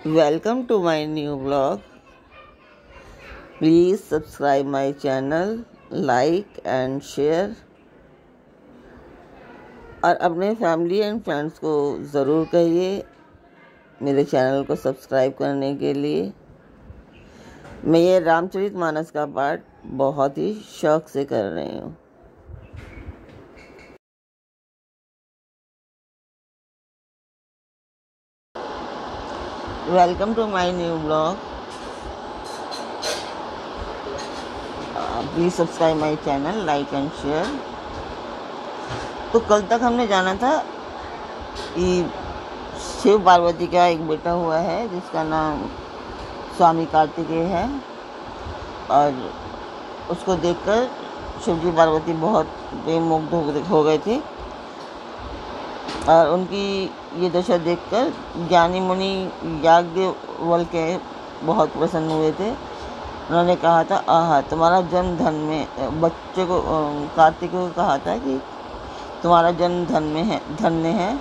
Welcome to my new blog. Please subscribe my channel, like and share. और अपने family and friends को ज़रूर कहिए मेरे चैनल को सब्सक्राइब करने के लिए। मैं ये रामचरितमानस का पाठ बहुत ही शौक से कर रही हूँ। Welcome to my new blog. Please subscribe my channel, like and share. तो कल तक हमने जाना था कि शिव पार्वती का एक बेटा हुआ है जिसका नाम स्वामी कार्तिकेय है, और उसको देखकर शिवजी पार्वती बहुत प्रेम मुग्ध हो गए थे। और उनकी ये दशा देखकर ज्ञानी मुनि याज्ञवल्क्य बहुत प्रसन्न हुए थे। उन्होंने कहा था, आहा, तुम्हारा जन्म धन में, बच्चे को कार्तिक को कहा था कि तुम्हारा जन्म धन्य है,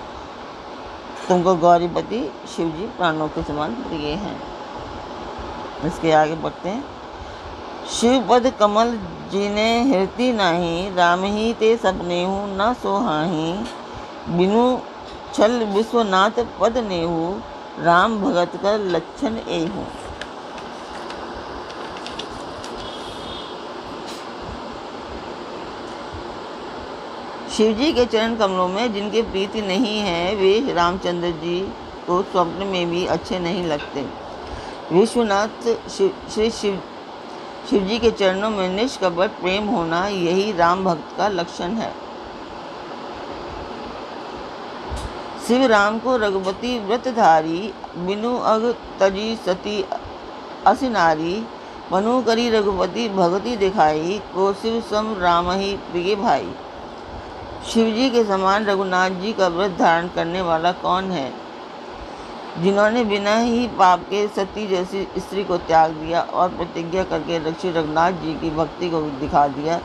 तुमको गौरीपति शिवजी प्राणों के समान प्रिय हैं। इसके आगे बढ़ते हैं। शिवपद कमल जिने हृति नाही, राम ही ते सपने हूँ न सोहाही, बिनु छल विश्वनाथ पद नेहू, राम भगत का लक्षण एहू। शिवजी के चरण कमलों में जिनके प्रीति नहीं है वे रामचंद्र जी को स्वप्न में भी अच्छे नहीं लगते। विश्वनाथ श्री शिवजी के चरणों में निष्कपट प्रेम होना यही राम भक्त का लक्षण है। शिव राम को रघुपति व्रतधारी, बिनु अग तजी सती असिनारी, मनु करी रघुपति भगति दिखाई, को शिव सम राम ही प्रिय भाई। शिवजी के समान रघुनाथ जी का व्रत धारण करने वाला कौन है? जिन्होंने बिना ही पाप के सती जैसी स्त्री को त्याग दिया और प्रतिज्ञा करके श्री रघुनाथ जी की भक्ति को दिखा दिया।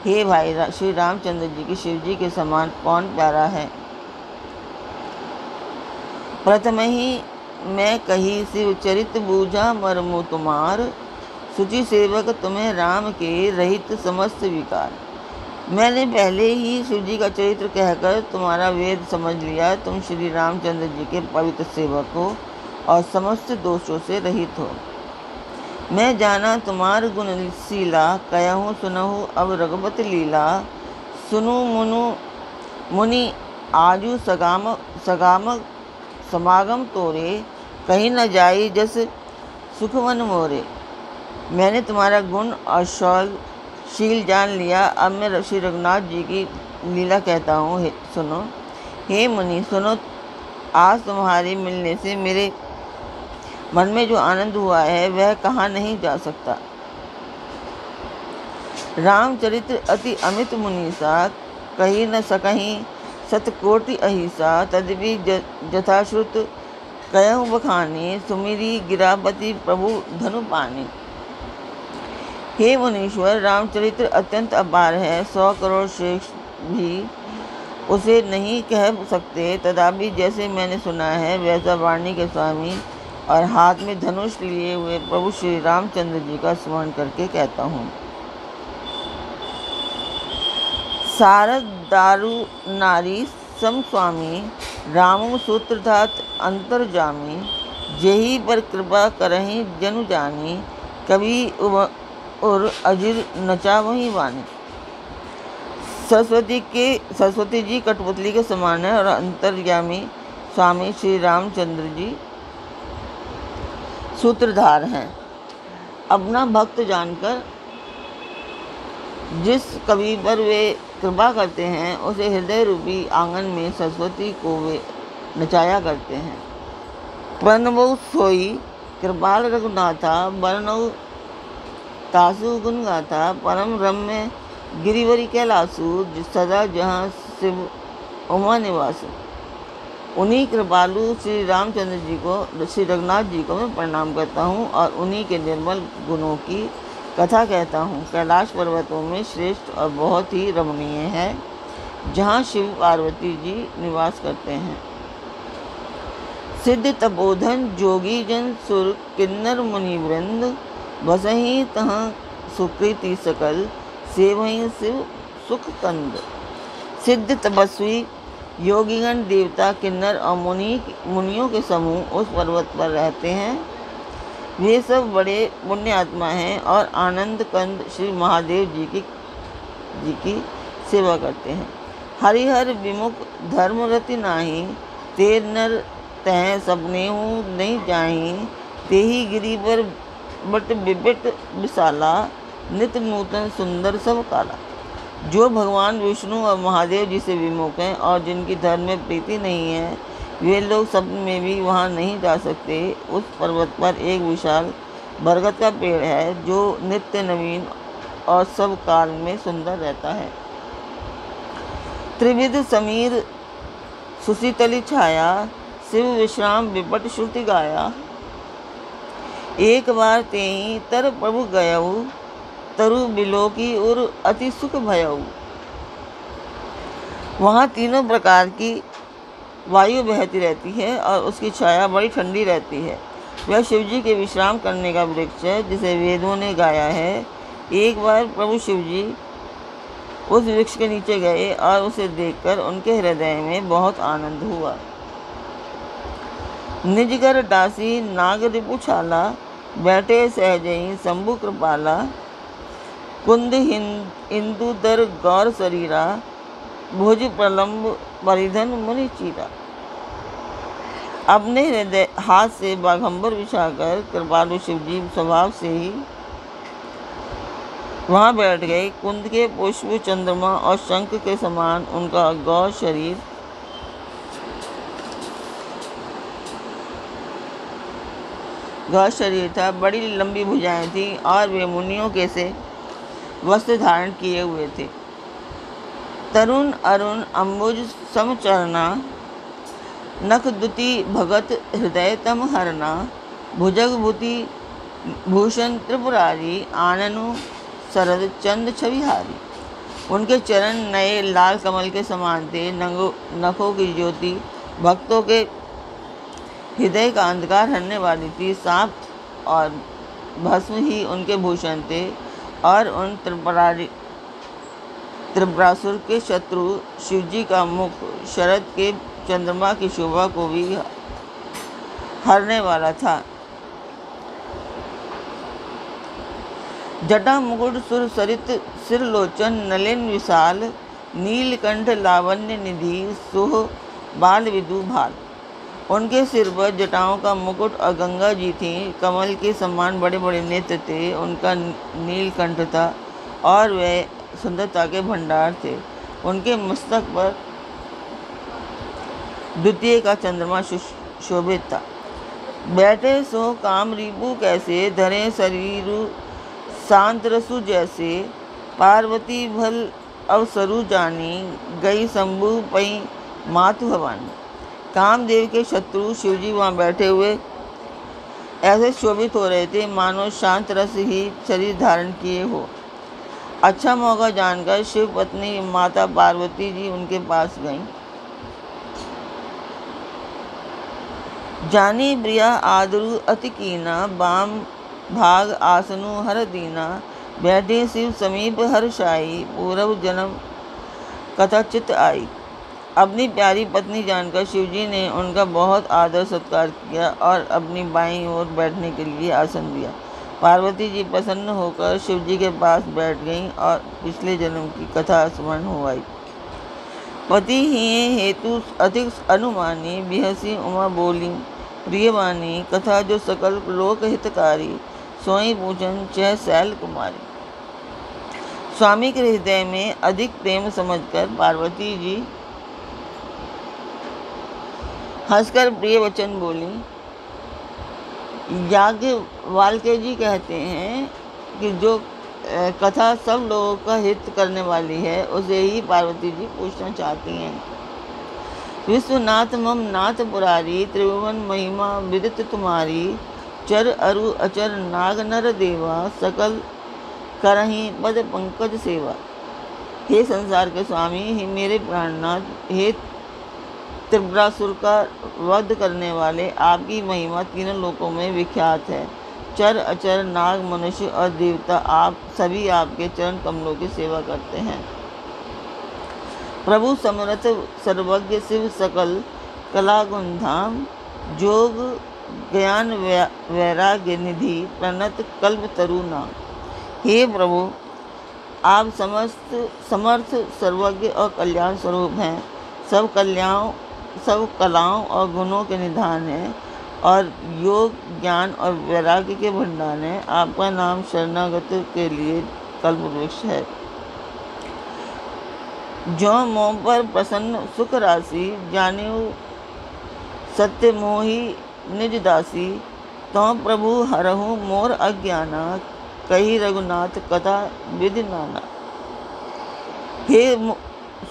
हे भाई, श्री रामचंद्र जी की शिवजी के समान कौन प्यारा है? प्रथम ही मैं कही शिव चरित बूझा मर्मो तुम्हार, सुचि सेवक तुम्हें राम के रहित समस्त विकार। मैंने पहले ही शिव जी का चरित्र कहकर तुम्हारा वेद समझ लिया। तुम श्री रामचंद्र जी के पवित्र सेवक हो और समस्त दोषों से रहित हो। मैं जाना तुम्हार गुणशीला, कहूँ सुनहु अब रघुपत लीला। सुनु मुनि आजू समागम तोरे, कहीं न जाई जस सुखवन मोरे। मैंने तुम्हारा गुण और शील जान लिया। अब मैं श्री रघुनाथ जी की लीला कहता हूँ, सुनो। हे मुनि सुनो, आज तुम्हारे मिलने से मेरे मन में जो आनंद हुआ है वह कहाँ नहीं जा सकता। रामचरित्र अति अमित मुनीसा, कही न सकहीं सतकोटि अहिसा। तदपि जथाश्रुत कहूँ बखानी, सुमिरी गिरापति प्रभु धनु पानी। हे मुनीश्वर, रामचरित्र अत्यंत अपार है। 100 करोड़ श्रेष्ठ भी उसे नहीं कह सकते। तथापि जैसे मैंने सुना है वैसा वाणी के स्वामी और हाथ में धनुष लिए हुए प्रभु श्री रामचंद्र जी का स्मरण करके कहता हूँ। सारद दारु नारी सम स्वामी, रामु सूत्रधात अंतर्जामी। जेहि पर कृपा करहीं जनु जानी, कभी और अजिर नचा वही वाणी। सरस्वती जी कठपुतली के समान है और अंतर्यामी स्वामी श्री रामचंद्र जी सूत्रधार हैं। अपना भक्त जानकर जिस कवि पर वे कृपा करते हैं उसे हृदय रूपी आंगन में सरस्वती को वे नचाया करते हैं। प्रणवो सोई कृपाल रघुनाथा, वर्णव तासु गुण गाथा। परम रम्य गिरिवरी कैलासु, सदा जहाँ शिव उमा निवास। उन्हीं कृपालु श्री रामचंद्र जी को, श्री रघुनाथ जी को मैं प्रणाम करता हूँ और उन्हीं के निर्मल गुणों की कथा कहता हूँ। कैलाश पर्वतों में श्रेष्ठ और बहुत ही रमणीय है, जहाँ शिव पार्वती जी निवास करते हैं। सिद्ध तपोधन जोगी जन सुर किन्नर मुनि वृंद, बसही तह सुकृति सकल, सेवही शिव सुख कंद। सिद्ध तपस्वी योगीगण देवता किन्नर और मुनियों के समूह उस पर्वत पर रहते हैं। वे सब बड़े पुण्य आत्मा हैं और आनंद कंद श्री महादेव जी की सेवा करते हैं। हरिहर विमुख धर्मरति नाही, तेर नर तह सपनेहु नहीं जाही, तेही गिरि पर बट बिबिट विशाला, नित नूतन सुंदर सब काला। जो भगवान विष्णु और महादेव जी से विमुख हैं और जिनकी धर्म में प्रीति नहीं है, वे लोग सपने में भी वहाँ नहीं जा सकते। उस पर्वत पर एक विशाल बरगद का पेड़ है जो नित्य नवीन और सब काल में सुंदर रहता है। त्रिविध समीर सुशीतली छाया, शिव विश्राम विपट श्रुति गाया। एक बार तेहि तर प्रभु गयऊ, तरु बिलो की उर अति सुख भयऊ। वहाँ तीनों प्रकार की वायु बहती रहती है और उसकी छाया बड़ी ठंडी रहती है। वह शिवजी के विश्राम करने का वृक्ष है जिसे वेदों ने गाया है। एक बार प्रभु शिवजी उस वृक्ष के नीचे गए और उसे देखकर उनके हृदय में बहुत आनंद हुआ। निजगर दासी नाग रिपु छाला, बैठे सहजही शंभु कृपाला। कुंद इंदु दर गौर शरीरा, भुज प्रलंब परिधन मुनि चीरा। अपने हृदय हाथ से बाघंबर बिछाकर कृपालु शिवजी स्वभाव से ही वहाँ बैठ गए। कुंद के पुष्प, चंद्रमा और शंख के समान उनका गौर शरीर था। बड़ी लंबी भुजाएं थीं और वे मुनियों के से वस्त्र धारण किए हुए थे। तरुण अरुण अम्बुज समचरना, नख दुति भगत हृदय तम हरना। भुजग भूति भूषण त्रिपुरारी, आननु शरद चंद छविहारी। उनके चरण नए लाल कमल के समान थे। नखों की ज्योति भक्तों के हृदय का अंधकार हरने वाली थी। सांप और भस्म ही उनके भूषण थे और उन त्रिपुरासुर के शत्रु शिवजी का मुख शरद के चंद्रमा की शोभा को भी हरने वाला था। जटा मुकुट सुर सरित सिरलोचन, नलिन विशाल, नीलकंठ लावण्य निधि, सुह बाल विदु भाल। उनके सिर पर जटाओं का मुकुट और गंगा जी थी। कमल के समान बड़े बड़े नेत्र थे। उनका नीलकंठ था और वे सुंदरता के भंडार थे। उनके मस्तक पर द्वितीय का चंद्रमा शोभित था। बैठे सो काम रिपु कैसे, धरे शरीर शांत रसु जैसे। पार्वती भल अवसरु जानी, गई शंभु पई मातु भवानी। कामदेव के शत्रु शिवजी वहाँ बैठे हुए ऐसे शोभित हो रहे थे मानो शांत रस ही शरीर धारण किए हो। अच्छा मौका जानकर शिव पत्नी माता पार्वती जी उनके पास गईं। जानी प्रिया आदरु अति कीना, बाम भाग आसनु हर दीना। बैठे शिव समीप हर्षाई, पूर्व जन्म कथा चित आई। अपनी प्यारी पत्नी जानकर शिवजी ने उनका बहुत आदर सत्कार किया और अपनी बाईं ओर बैठने के लिए आसन दिया। पार्वती जी प्रसन्न होकर शिवजी के पास बैठ गईं और पिछले जन्म की कथा स्मरण हो आई। पति ही हेतु अधिक अनुमानी, बिहसी उमा बोली प्रियवानी। कथा जो सकल लोक हितकारी, सोई पूछन चह शैल कुमारी। स्वामी के हृदय में अधिक प्रेम समझकर पार्वती जी हंसकर प्रिय वचन बोली। याज्ञवल्क्य जी कहते हैं कि जो कथा सब लोगों का हित करने वाली है उसे ही पार्वती जी पूछना चाहती हैं। विश्वनाथ मम नाथ पुरारी, त्रिभुवन महिमा विदित तुम्हारी। चर अरु अचर नाग नर देवा, सकल करही पद पंकज सेवा। हे संसार के स्वामी, हे मेरे प्राणनाथ, हे त्रिपुरासुर का वध करने वाले आपकी महिमा तीनों लोकों में विख्यात है। चर अचर नाग मनुष्य और देवता आप सभी आपके चरण कमलों की सेवा करते हैं। प्रभु समर्थ सर्वज्ञ शिव सकल कला गुण धाम जोग ज्ञान वैराग्य निधि प्रणत कल्प तरु नाम। हे प्रभु, आप समर्थ सर्वज्ञ और कल्याण स्वरूप हैं। सब कलाओं और गुणों के निधान हैं और योग ज्ञान और वैराग्य के भंडार हैं। आपका नाम शरणागत के लिए कल्प वृक्ष है। जो मोह पर प्रसन्न सुख राशि जानियो सत्य मोही निज दासी। तो प्रभु हरहु मोर अज्ञाना कही रघुनाथ कथा विधि नाना। हे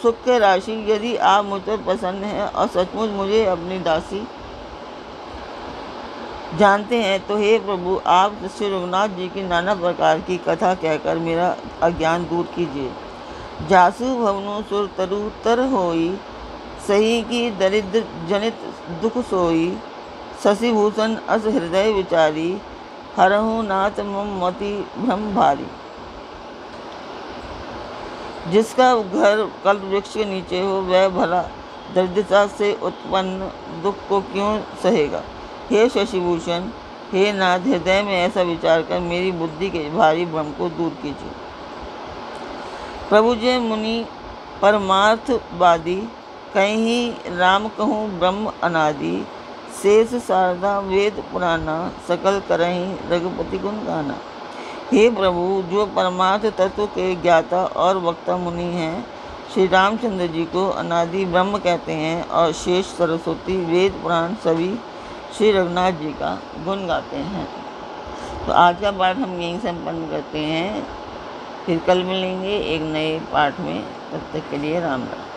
सुख के राशि, यदि आप मुझ पर प्रसन्न हैं और सचमुच मुझे अपनी दासी जानते हैं तो हे प्रभु, आप श्री रघुनाथ जी की नाना प्रकार की कथा कहकर मेरा अज्ञान दूर कीजिए। जासु भवनु सुर तरु तर होई सही की दरिद्र जनित दुख सोई। शशिभूषण अस हृदय विचारी हरहु नाथ मम मति भ्रम भारी। जिसका घर कल्प वृक्ष के नीचे हो वह भला दरिद्रता से उत्पन्न दुख को क्यों सहेगा। हे शशिभूषण, हे नाथ, हृदय में ऐसा विचार कर मेरी बुद्धि के भारी भ्रम को दूर कीजिए। प्रभु जय मुनि परमार्थवादी कहीं राम कहूँ ब्रह्म अनादि। शेष शारदा वेद पुराना सकल करहीं रघुपति गुण गाना। हे प्रभु, जो परमार्थ तत्व के ज्ञाता और वक्ता मुनि हैं, श्री रामचंद्र जी को अनादि ब्रह्म कहते हैं और शेष सरस्वती वेद पुराण सभी श्री रघुनाथ जी का गुण गाते हैं। तो आज का पाठ हम यहीं संपन्न करते हैं। फिर कल मिलेंगे एक नए पाठ में। तब तक के लिए राम राम।